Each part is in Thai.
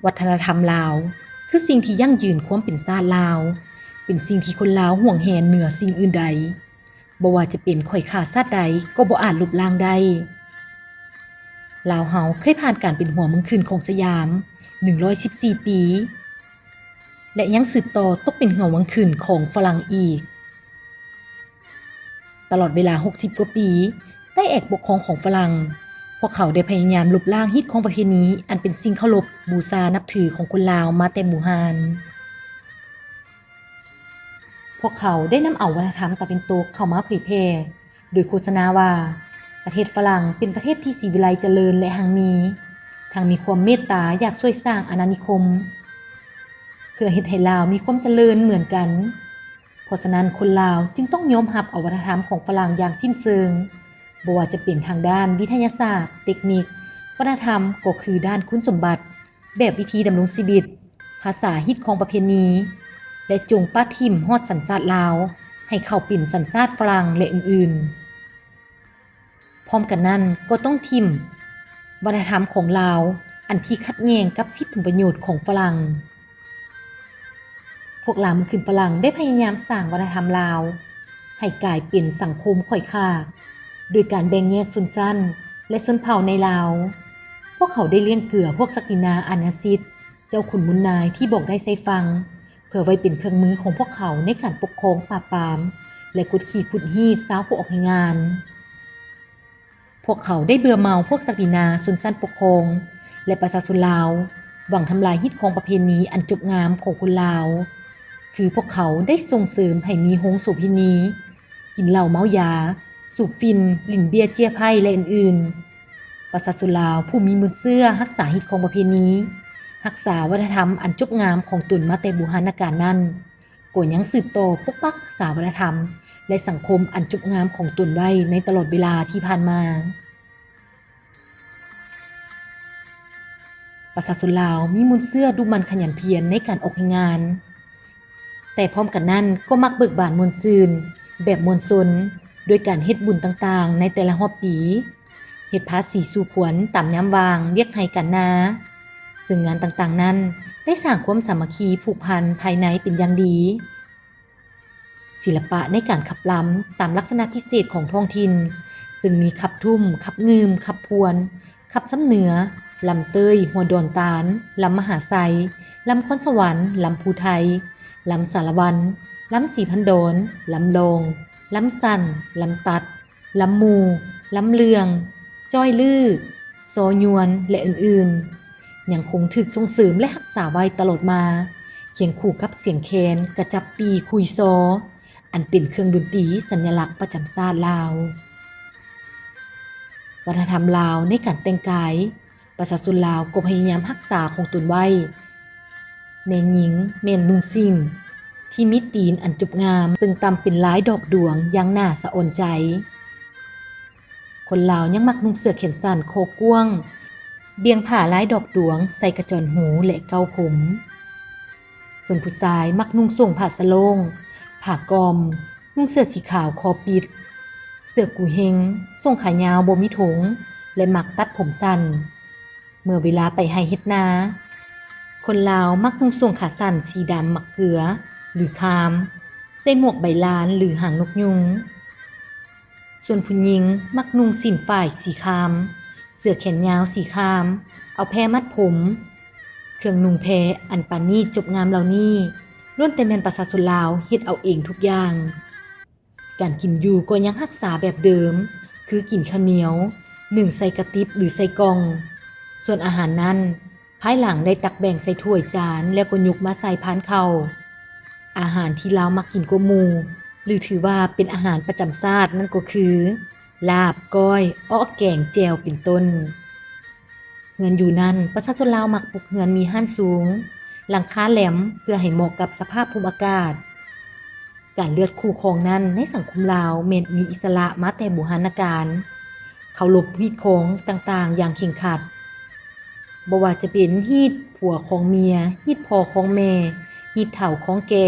วัฒนธรรมลาวคือสิ่งที่ยั่งยืนความเป็นชาติลาวเป็นสิ่งที่คนลาวห่วงแหนเหนือสิ่งอื่นใดบ่ว่าจะเป็นข้อยข่าชาติใดก็บ่อาจลบล้างได้ลาวเฮาเคยผ่านการเป็นหัวเมืองขึ้นของสยาม114ปีและยังสืบต่อตกเป็นหัวเมืองขึ้นของฝรั่งอีกตลอดเวลา60กว่าปีใต้เอกปกครองของฝรั่งพวกเขาได้พยายามลบล้างฮิตของประเพณีอันเป็นสิ่งเคารพบูชานับถือของคนลาวมาแต่โบราณพวกเขาได้นำเอาวัฒนธรรมตะวันตกเข้ามาเผยแพร่โดยโฆษณาว่าประเทศฝรั่งเป็นประเทศที่ศรีวิไลเจริญและหังมีทั้งมีความเมตตาอยากช่วยสร้างอาณานิคมเพื่อเฮ็ดให้ลาวมีความเจริญเหมือนกันเพราะฉะนั้นคนลาวจึงต้องยอมรับเอาวัฒนธรรมของฝรั่งอย่างสิ้นเชิงบ่ว่าจะเป็นทางด้านวิทยาศาสตร์เทคนิควัฒนธรรมก็คือด้านคุณสมบัติแบบวิธีดำรงชีวิตภาษาฮิตของประเพณีและจงป้าทิ่มฮอดสัญชาติลาวให้เข้าเป็นสัญชาติฝรั่งและอื่นๆพร้อมกันนั้นก็ต้องทิ่มวัฒนธรรมของลาวอันที่ขัดแย้งกับสิทธิผลประโยชน์ของฝรั่งพวกลาวมันขึ้นฝรั่งได้พยายามสร้างวัฒนธรรมลาวให้กลายเป็นสังคมข่อยข่าโดยการแบ่งแยกชนชั้นและชนเผ่าในลาวพวกเขาได้เลี้ยงเกลือพวกศักดินาอาณาซิตเจ้าขุนมุนนายที่บอกได้ใส่ฟังเพื่อไว้เป็นเครื่องมือของพวกเขาในการปกครองปราบปรามและกดขี่ขุดหีดสาวผู้ออกให้งานพวกเขาได้เบื่อเมาพวกศักดินาชนชั้นปกครองและประชาชนลาวหวังทำลายฮิตของประเพณีอันจบงามของคนลาวคือพวกเขาได้ส่งเสริมให้มีหงส์โสเภณีกินเหล้าเมายาสูบฟินลิ่นเบียร์เจี้ยไพ่และอื่นๆประชาชนลาวผู้มีมนต์เสื้อรักษาฮิตของประเพณีรักษาวัฒนธรรมอันจบงามของตนมาแต่โบราณกาลนั้นก็ยังสืบต่อปกปักรักษาวัฒนธรรมและสังคมอันจบงามของตนไว้ในตลอดเวลาที่ผ่านมาประชาชนลาวมีมนต์เสื้อดูมันขยันเพียรในการออกงานแต่พร้อมกันนั้นก็มักเบิกบานมวลซืนแบบมวลซนโดยการเฮ็ดบุญต่างๆในแต่ละรอบปีเฮ็ดภาษีสู่ขวัญตามยามว่างเวียกให้กันนาซึ่งงานต่างๆนั้นได้สร้างความสามัคคีผูกพันภายในเป็นอย่างดีศิลปะในการขับล้ำตามลักษณะพิเศษของท้องถิ่นซึ่งมีขับทุ่มขับงืมขับพวนขับซ้ำเหนือลำเตยหัวดอนตาลลำมหาไซลำคอนสวรรค์ลำภูไทยลำสารวันลำสีพันโดนลำโลงลำสั่นลำตัดลำมูลำเลืองจ้อยลือโซยวนและอื่นๆยังคงถูกส่งเสริมและรักษาไว้ตลอดมาเคียงคู่กับเสียงแคนกระจับปีคุยซออันเป็นเครื่องดนตรีสัญลักษณ์ประจำชาติลาววัฒนธรรมลาวในการแต่งกายประชาชนลาวก็พยายามรักษาคงตนไว้แม่หญิงแม่นนุ่งสิ้นที่มีตีนอันจุบงามซึ่งตำเป็นหลายดอกดวงอย่างน่าสะอ่อนใจคนลาวยังมักนุ่งเสื้อแขนสั้นโคกว้างเบียงผ้าหลายดอกดวงใส่กระจรหูและเกาผมส่วนผู้ชายมักนุ่งทรงผ้าสะโลงผ้ากอมนุ่งเสื้อสีขาวคอปิดเสื้อกูเฮงทรงขายาวบ่มีถงและมักตัดผมสั้นเมื่อเวลาไปให้เฮ็ดนาคนลาวมักนุ่งทรงขาสั้นสีดำมักเกลือหรือคามใส่หมวกใบลานหรือหางนกยุงส่วนผู้หญิงมักนุ่งสิ้นฝ่ายสีคามเสื้อแขนยาวสีคามเอาแพรมัดผมเครื่องนุ่งแพรอันปานนี้จบงามเหล่านี้ล้วนแต่แม่นประชาชนลาวเฮ็ดเอาเองทุกอย่างการกินอยู่ก็ยังรักษาแบบเดิมคือกินข้าวเหนียวนึ่งใส่กระติบหรือใส่กล่องส่วนอาหารนั้นภายหลังได้ตักแบ่งใส่ถ้วยจานแล้วก็ยกมาใส่พานข้าวอาหารที่ลาวมักกินกว่าหมู่หรือถือว่าเป็นอาหารประจำชาตินั่นก็คือลาบก้อยอ้อแกงแจวเป็นต้นเฮือนอยู่นั้นประชาชนลาวมักปลูกเฮือนมีห้านสูงหลังคาแหลมเพื่อให้เหมาะกับสภาพภูมิอากาศการเลือดคู่ครองนั้นในสังคมลาวแม้นมีอิสระมาแต่โบราณกาลเคารพฮีตของต่างๆอย่างเคร่งครัดบ่ว่าจะเป็นฮีตผัวของเมียฮีตพ่อของแม่ฮีตเฒ่าของแก่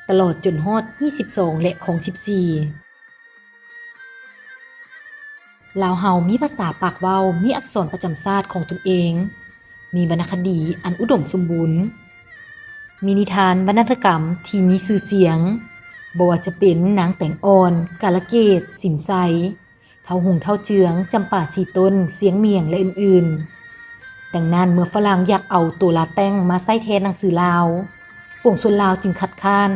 ตลอดจนฮอด22และของ14ลาวเฮามีภาษาปากเว้ามีอักษรประจำชาติของตนเอง มีวรรณคดีอันอุดมสมบูรณ์มีนิทานวรรณกรรมที่มีชื่อเสียงบ่ว่าจะเป็นนางแต่งอ่อนกาลเกตสินไซเท่าหงเท่าเจืองจำป่าสีต้นเสียงเมียงและอื่นๆดังนั้นเมื่อฝรั่งอยากเอาตัวลาแต้งมาใส่แทนหนังสือลาวปวงชนลาวจึงคัดค้าน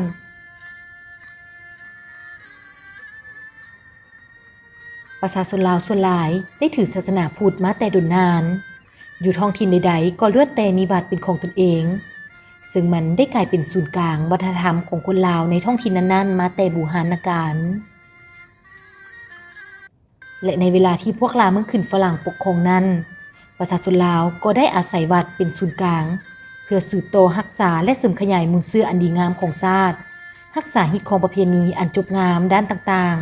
ประชาชนลาวส่วนหลายได้ถือศาสนาพุทธมาแต่ดุนนานอยู่ท้องถิ่นใดๆก็ล้วนแต่มีวัดเป็นของตนเองซึ่งมันได้กลายเป็นศูนย์กลางวัฒนธรรมของคนลาวในท้องถิ่นนั้นๆมาแต่บูหานกาลและในเวลาที่พวกลาวเมืองขึ้นฝรั่งปกครองนั้นประชาชนลาวก็ได้อาศัยวัดเป็นศูนย์กลางเพื่อสืบโตรักษาและเสริมขยายมูลเชื่ออันดีงามของชาติรักษาฮิตของประเพณีอันจบงามด้านต่าง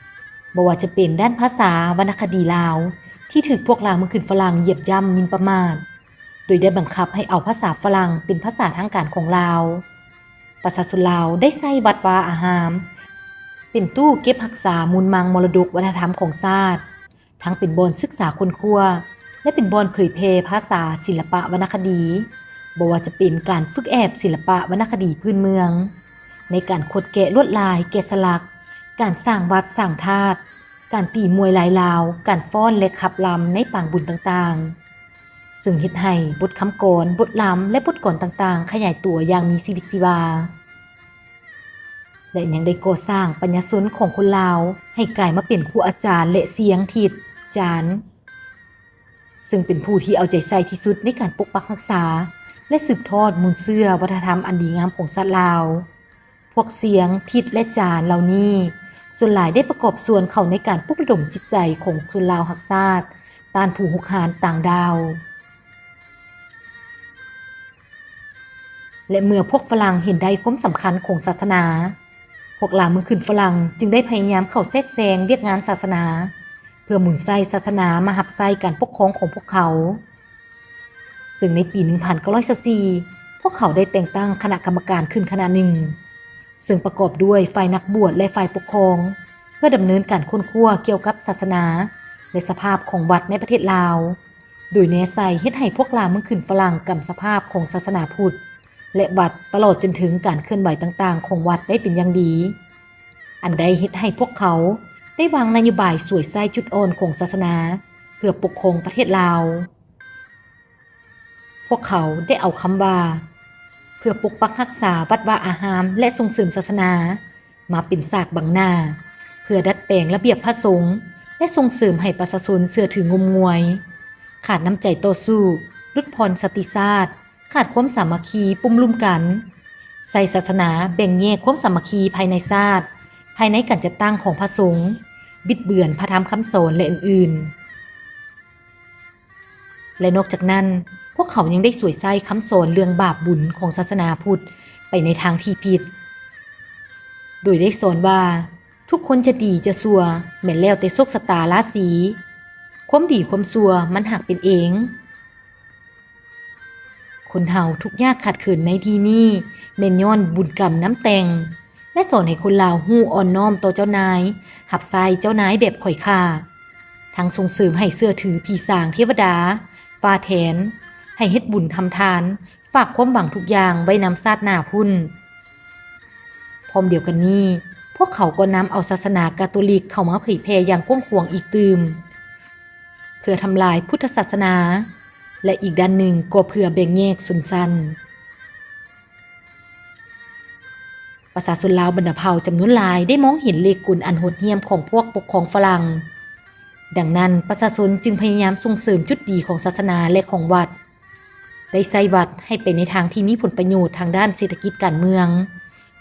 ๆบ่ว่าจะเป็นด้านภาษาวรรณคดีลาวที่ถูกพวกลาวเมืองขึ้นฝรั่งเหยียบย่ำหมิ่นประมาทโดยได้บังคับให้เอาภาษาฝรั่งเป็นภาษาทางการของลาวประชาชนลาวได้ใช้วัดวาอารามเป็นตู้เก็บรักษามูลมังมรดกวัฒนธรรมของชาติทั้งเป็นบ่อนศึกษาค้นคว้าและเป็นบ่อนเผยแพร่ภาษาศิลปะวรรณคดีบ่ว่าจะเป็นการฝึกแอบศิลปะวรรณคดีพื้นเมืองในการขดแกะลวดลายแกะสลักการสร้างวัดสร้างธาตุการตีมวยลายลาวการฟ้อนและขับลำในปางบุญต่างๆซึ่งเฮ็ดให้บทคำกรบทลำและบทกลต่างๆขยายตัวอย่างมีชีวิตชีวาและยังได้ก่อสร้างปัญญาชนของคนลาวให้กลายมาเป็นครูอาจารย์และเสียงทิดจานซึ่งเป็นผู้ที่เอาใจใส่ที่สุดในการปกปักรักษาและสืบทอดมูลเชื่อวัฒนธรรมอันดีงามของชาติลาวพวกเสียงทิดและจานเหล่านี้ส่วนหลายได้ประกอบส่วนเข้าในการปลุกระดมจิตใจของคนลาวรักชาติต้านผู้หุกหานต่างดาวและเมื่อพวกฝรั่งเห็นได้ความสำคัญของศาสนาพวกลาวเมืองขึ้นฝรั่งจึงได้พยายามเข้าแทรกแซงเวียกงานศาสนาเพื่อหมุนไส้ศาสนามาหับไส้การปกครองของพวกเขาซึ่งในปี 1924 พวกเขาได้แต่งตั้งคณะกรรมการขึ้นคณะหนึ่งซึ่งประกอบด้วยฝ่ายนักบวชและฝ่ายปกครองเพื่อดำเนินการค้นคว้าเกี่ยวกับศาสนาและสภาพของวัดในประเทศลาวโดยแนใส่เฮ็ดให้พวกลาวเมืองขึ้นฝรั่งกำสภาพของศาสนาพุทธและวัดตลอดจนถึงการเคลื่อนไหวต่างๆของวัดได้เป็นอย่างดีอันใดเฮ็ดให้พวกเขาได้วางนโยบายสวยไส้จุดอ่อนของศาสนาเพื่อปกครองประเทศลาวพวกเขาได้เอาคำว่าเพื่อปกปักรักษาวัดวาอารามและส่งเสริมศาสนามาเป็นฉากบังหน้าเพื่อดัดแปลงระเบียบพระสงฆ์และส่งเสริมให้ประชาชนเชื่อถืองมงวยขาดน้ำใจต่อสู้ลดพรสติศาสตร์ขาดความสามัคคีปุ่มลุ่มกันใส่ศาสนาแบ่งแยกความสามัคคีภายในชาติภายในการจัดตั้งของพระสงฆ์บิดเบือนพระธรรมคำสอนและอื่นๆและนอกจากนั้นพวกเขายังได้สวยไส้คำสอนเรื่องบาปบุญของศาสนาพุทธไปในทางที่ผิดโดยได้สอนว่าทุกคนจะดีจะชั่วแม้แล้วแต่โชคชะตาราศีความดีความชั่วมันหักเป็นเองคนเฮาทุกยากขัดขืนในที่นี้แม่นย้อนบุญกรรมน้ำแต่งและสอนให้คนลาวฮู้อ่อนน้อมต่อเจ้านายหับไส้เจ้านายแบบข่อยค่าทั้งส่งเสริมให้เชื่อถือผีสางเทวดาฟ้าแทนให้เฮ็ดบุญทำทานฝากความหวังทุกอย่างไว้นำชาติหน้าพุ่นพร้อมเดียวกันนี้พวกเขาก็นำเอาศาสนาคาทอลิกเข้ามาเผยแพร่อย่างกว้างขวางอีกตืมเพื่อทำลายพุทธศาสนาและอีกด้านหนึ่งก็เพื่อแบ่งแยกชนชั้นประชาชนลาวบรรดาเผ่าจำนวนหลายได้มองเห็นเลขกลอันโหดเหี้ยมของพวกปกครองฝรั่งดังนั้นประชาชนจึงพยายามส่งเสริมจุดดีของศาสนาและของวัดได้ใช้วัดให้เป็นในทางที่มีผลประโยชน์ทางด้านเศรษฐกิจการเมือง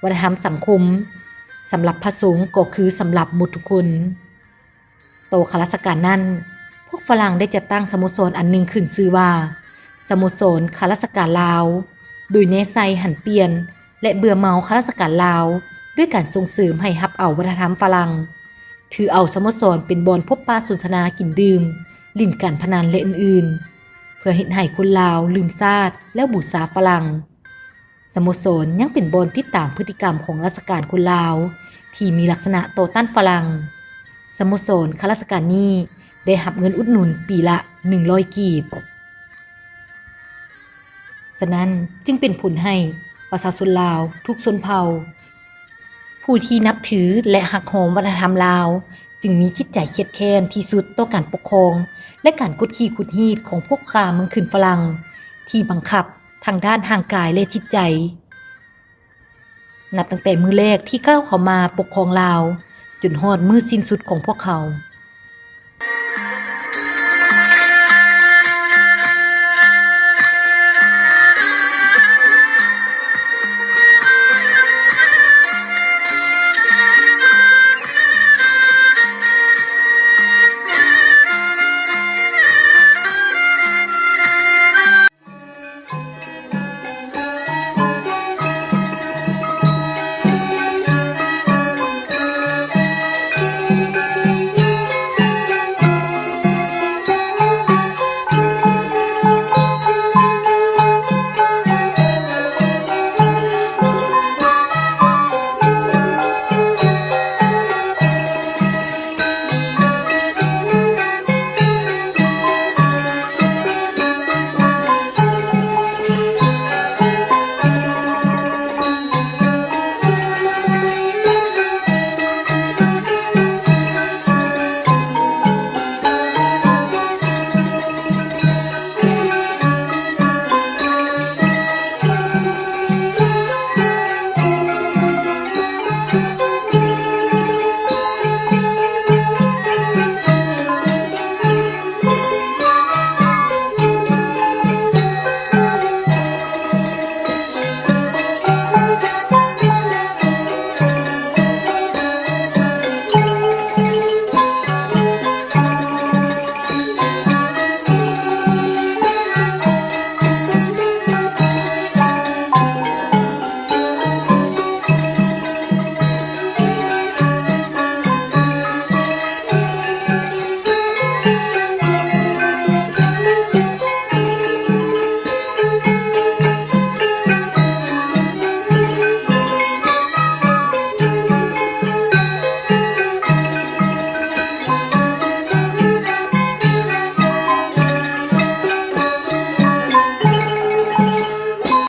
วัฒนธรรมสังคมสำหรับพระสงฆ์ก็คือสำหรับหมดทุกคนโตข้าราชการนั้นพวกฝรั่งได้จัดตั้งสโมสรอันหนึ่งขึ้นชื่อว่าสโมสรข้าราชการลาวโดยแนใส่หันเปลี่ยนและเบื่อเมาข้าราชการลาวด้วยการส่งเสริมให้รับเอาวัฒนธรรมฝรั่งถือเอาสโมสรเป็นบ่อนพบปะสนทนากินดื่มลิ้นการพนันและอื่นๆเพื่อเฮ็ดให้คนลาวลืมชาติและบูชาฝรั่งสโมสรยังเป็นบ่อนติดตามพฤติกรรมของราชการคนลาวที่มีลักษณะต่อต้านฝรั่งสโมสรข้าราชการนี้ได้รับเงินอุดหนุนปีละ100กีบ ฉะนั้นจึงเป็นผลให้ประชาชนลาวทุกชนเผ่าผู้ที่นับถือและหักโหมวัฒนธรรมลาวจึงมีจิตใจเครียดแค้นที่สุดต่อการปกครองและการกดขี่ขุดหีดของพวกข้าเมืองขึ้นฝรั่งที่บังคับทางด้านร่างกายและจิตใจนับตั้งแต่มื้อแรกที่ก้าวเข้ามาปกครองลาวจนฮอดมื้อสิ้นสุดของพวกเขา